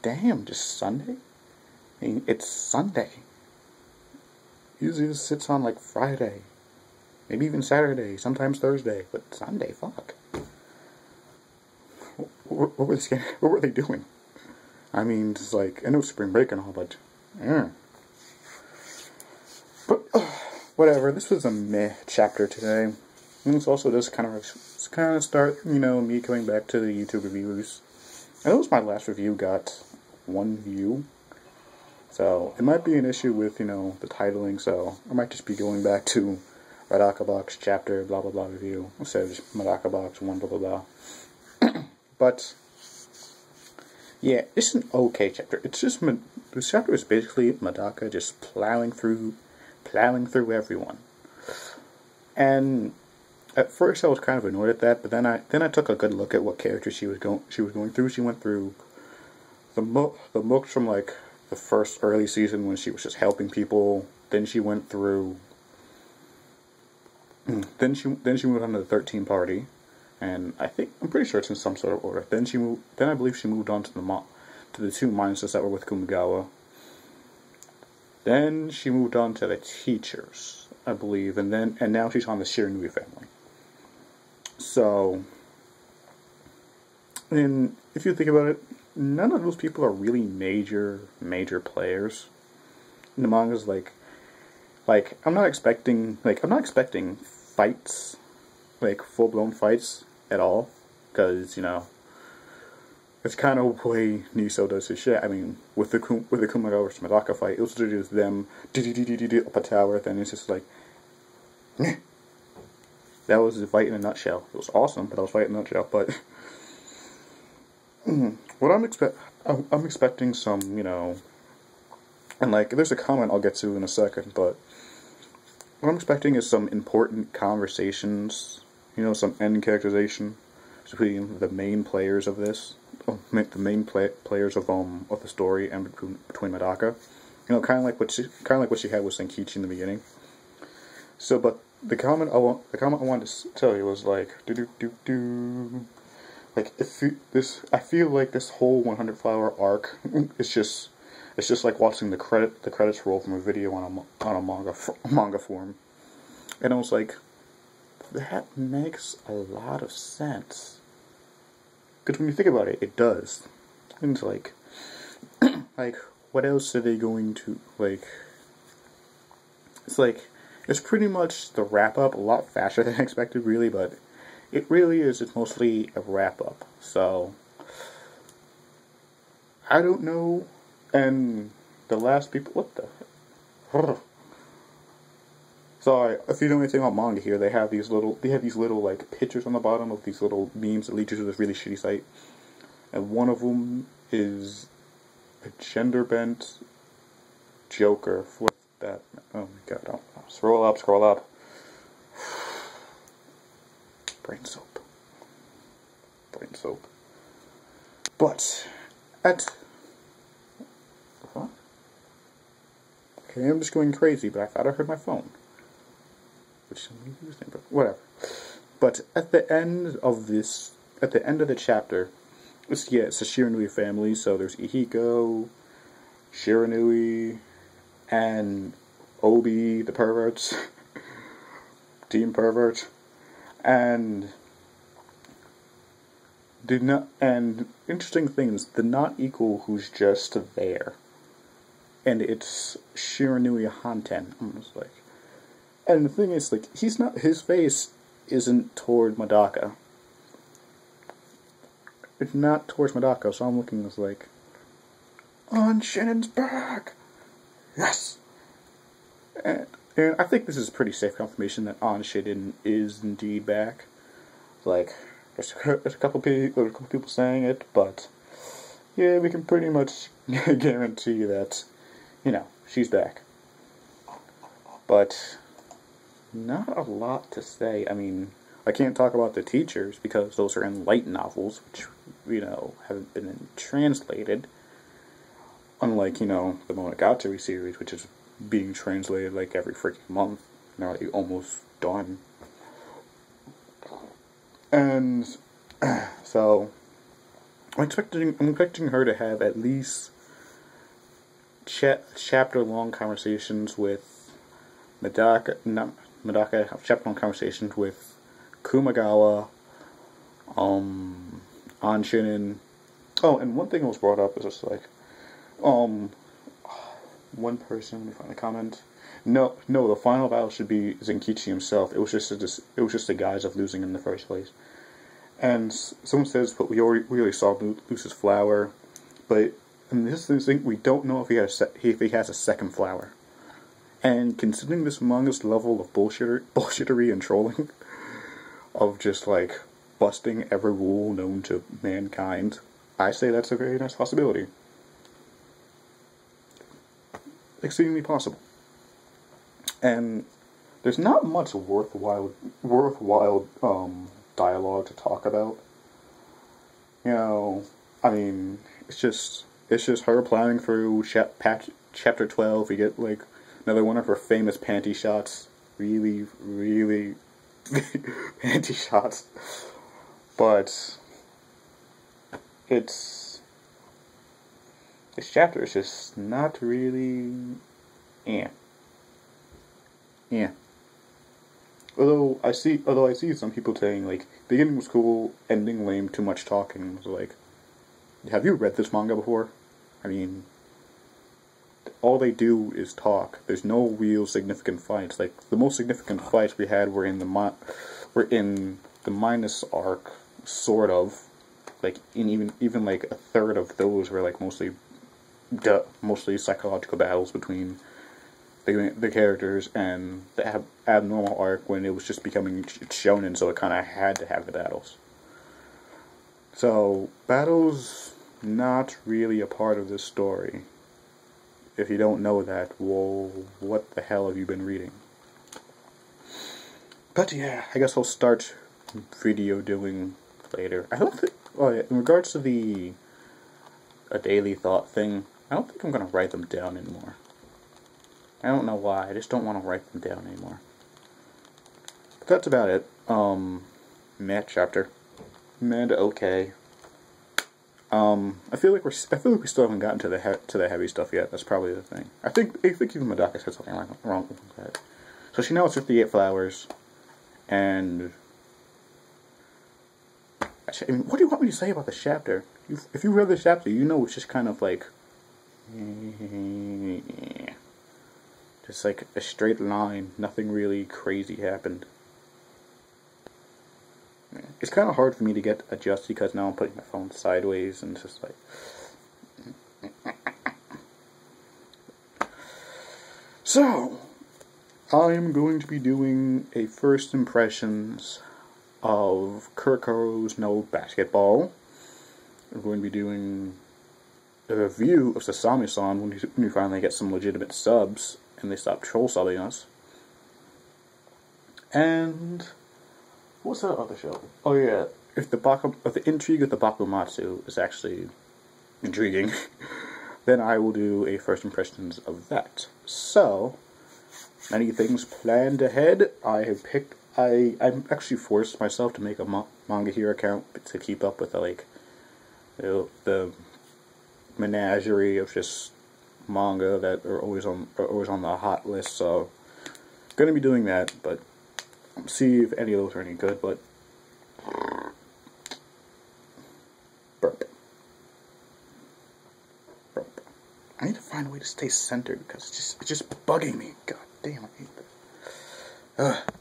damn, just Sunday? I mean, it's Sunday. Usually this sits on like Friday. Maybe even Saturday, sometimes Thursday, but Sunday, fuck. What were they doing? I mean, it's like, I know spring break and all, but, yeah. But, whatever, this was a meh chapter today. And it's also just kind of start, you know, me coming back to the YouTube reviews. I know my last review got 1 view, so it might be an issue with, you know, the titling, so I might just be going back to Medaka Box Chapter, blah blah blah review, instead of just Medaka Box 1, blah blah blah. But, yeah, it's an okay chapter. It's just, this chapter is basically Medaka just plowing through everyone. And at first I was kind of annoyed at that, but then I took a good look at what character she was going through. She went through the mooks from like the first early season when she was just helping people. Then she went through. Then she moved on to the 13 party, and I'm pretty sure it's in some sort of order. Then I believe she moved on to the 2 minuses that were with Kumigawa. Then she moved on to the teachers, I believe, and now she's on the Shiranui family. So, and if you think about it, none of those people are really major players. And the manga's like I'm not expecting fights, like full-blown fights at all, because, you know, it's kind of the way Niso does his shit. I mean, with the Kumaga versus Medaka fight, it was just them up a tower, then it's just like, Neh. That was the fight in a nutshell. It was awesome, but that was a fight in a nutshell. But what I'm expecting some, you know, and like there's a comment I'll get to in a second, but what I'm expecting is some important conversations, you know, some end characterization between the main players of this, the main players of the story, and between Medaka. You know, kind of like what she had with Senkichi in the beginning. So, but the comment I wanted to tell you was like, like I feel like this whole 100 Flower arc is just. It's just like watching the credits roll from a video on a manga form, and I was like, that makes a lot of sense. Because when you think about it, it does. And it's like, like, what else are they going to like? It's like it's pretty much the wrap up, a lot faster than I expected, really, but it really is. It's mostly a wrap up. So I don't know. And the last people, what the heck? Sorry, if you know anything about manga here, they have these little like pictures on the bottom of these little memes that lead you to this really shitty site. And one of them is a gender bent Joker. What's that? Oh my god! Oh, scroll up. Brain soap. But okay, I'm just going crazy, but I thought I heard my phone. Which is interesting, but whatever. But at the end of the chapter, it's the Shiranui family, so there's Ihiko, Shiranui, and Obi, the perverts, team pervert, and interesting thing is the not equal who's just there. And it's Shiranui Hanten. I'm just like, and the thing is, like, his face isn't toward Medaka. It's not towards Medaka, so I'm looking as like, Anshin'in's back! Yes! And I think this is pretty safe confirmation that Anshin'in is indeed back. Like, there's a couple people saying it, but yeah, we can pretty much guarantee that, you know, she's back. But not a lot to say. I mean, I can't talk about the teachers because those are in light novels, which, you know, haven't been translated. Unlike, you know, the Monogatari series, which is being translated like every freaking month. They're like almost done. And so, I'm expecting her to have at least chapter-long conversations with Medaka, chapter-long conversations with Kumagawa, Anshin'in. Oh, and one thing that was brought up is just like, one person, let me find the comment. No, the final battle should be Zenkichi himself. It was just a guise of losing in the first place. And someone says, but we already saw lose his flower, but in this thing, we don't know if he has a second flower. And considering this manga's level of bullshittery and trolling, of just like busting every rule known to mankind, I say that's a very nice possibility. Exceedingly possible. And there's not much worthwhile dialogue to talk about. You know, I mean, it's just her plowing through chapter 12. We get like another one of her famous panty shots. Really panty shots. But this chapter is just not really yeah. Although I see some people saying like beginning was cool, ending lame, too much talking. So like, have you read this manga before? I mean, all they do is talk. There's no real significant fights. Like the most significant fights we had were in the Minus arc, sort of. Like even like a third of those were like mostly psychological battles between the characters, and the abnormal arc when it was just becoming shonen, so it kind of had to have the battles. So battles not really a part of this story. If you don't know that, well, what the hell have you been reading? But yeah, I guess I'll start video doing later. I don't think. Oh yeah, in regards to a daily thought thing, I don't think I'm gonna write them down anymore. I don't know why, I just don't want to write them down anymore. But that's about it. Meh chapter. Meh, okay. I feel like we still haven't gotten to the heavy stuff yet. That's probably the thing. I think even Medaka said something wrong with that. So she now has 58 flowers, and I mean, what do you want me to say about the chapter? If you read the chapter, you know it's just kind of like just like a straight line. Nothing really crazy happened. It's kind of hard for me to get adjusted because now I'm putting my phone sideways and it's just like. So, I'm going to be doing a first impressions of Kurokoro's No Basketball. I'm going to be doing a review of Sasami-san when we finally get some legitimate subs and they stop troll subbing us. And what's that other show? Oh yeah, if the intrigue of the Bakumatsu is actually intriguing, then I will do a first impressions of that. So, many things planned ahead. I'm actually forced myself to make a Manga Hero account to keep up with the menagerie of just manga that are always on the hot list. So, gonna be doing that, but see if any of those are any good. But burp. I need to find a way to stay centered because it's just bugging me. God damn, I hate that.